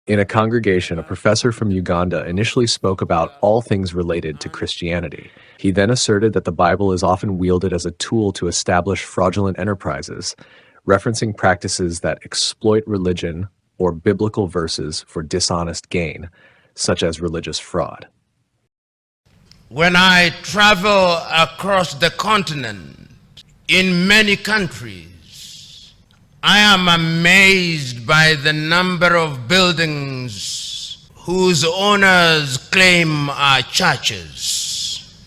In a congregation, a professor from Uganda initially spoke about all things related to Christianity. He then asserted that the Bible is often wielded as a tool to establish fraudulent enterprises, referencing practices that exploit religion or biblical verses for dishonest gain, such as religious fraud. When I travel across the continent, in many countries, I am amazed by the number of buildings whose owners claim are churches.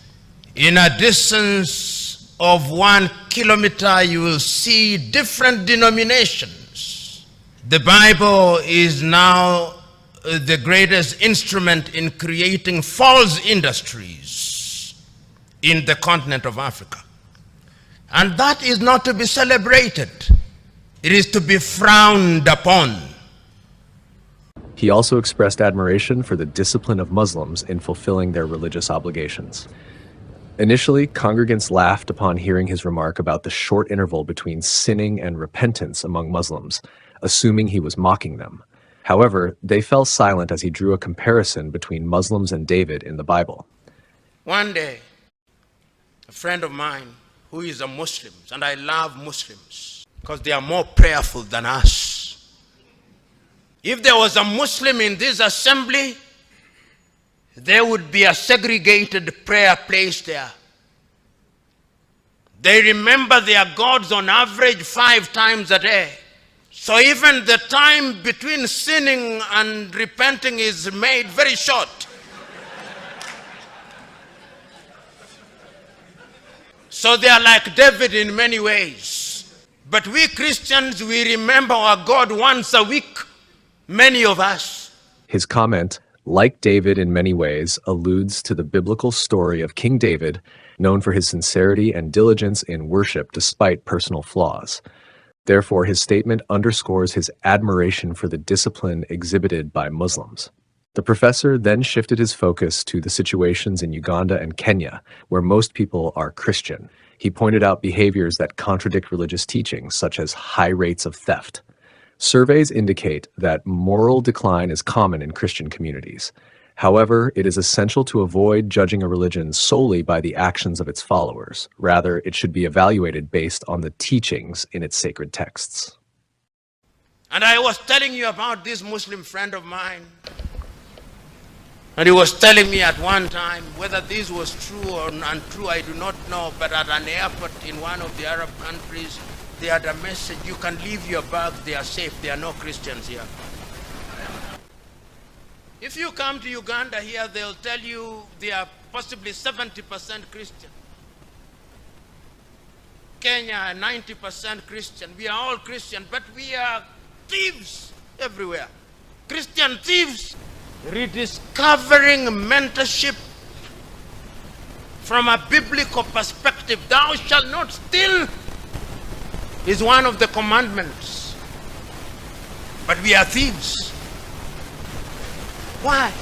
In a distance of 1 kilometer, you will see different denominations. The Bible is now the greatest instrument in creating false industries in the continent of Africa. And that is not to be celebrated. It is to be frowned upon. He also expressed admiration for the discipline of Muslims in fulfilling their religious obligations. Initially, congregants laughed upon hearing his remark about the short interval between sinning and repentance among Muslims, assuming he was mocking them. However, they fell silent as he drew a comparison between Muslims and David in the Bible. One day, a friend of mine who is a Muslim, and I love Muslims because they are more prayerful than us. If there was a Muslim in this assembly, there would be a segregated prayer place there. They remember their gods on average 5 times a day. So even the time between sinning and repenting is made very short. So they are like David in many ways. But we Christians, we remember our God once a week, many of us. His comment, like David in many ways, alludes to the biblical story of King David, known for his sincerity and diligence in worship despite personal flaws. Therefore, his statement underscores his admiration for the discipline exhibited by Muslims. The professor then shifted his focus to the situations in Uganda and Kenya, where most people are Christian. He pointed out behaviors that contradict religious teachings, such as high rates of theft. Surveys indicate that moral decline is common in Christian communities. However, it is essential to avoid judging a religion solely by the actions of its followers. Rather, it should be evaluated based on the teachings in its sacred texts. And I was telling you about this Muslim friend of mine. And he was telling me at one time, whether this was true or untrue, I do not know, but at an airport in one of the Arab countries, they had a message, you can leave your bag, they are safe, there are no Christians here. If you come to Uganda here, they'll tell you they are possibly 70% Christian. Kenya, 90% Christian. We are all Christian, but we are thieves everywhere. Christian thieves. Rediscovering mentorship from a biblical perspective. Thou shalt not steal is one of the commandments. But we are thieves. Why?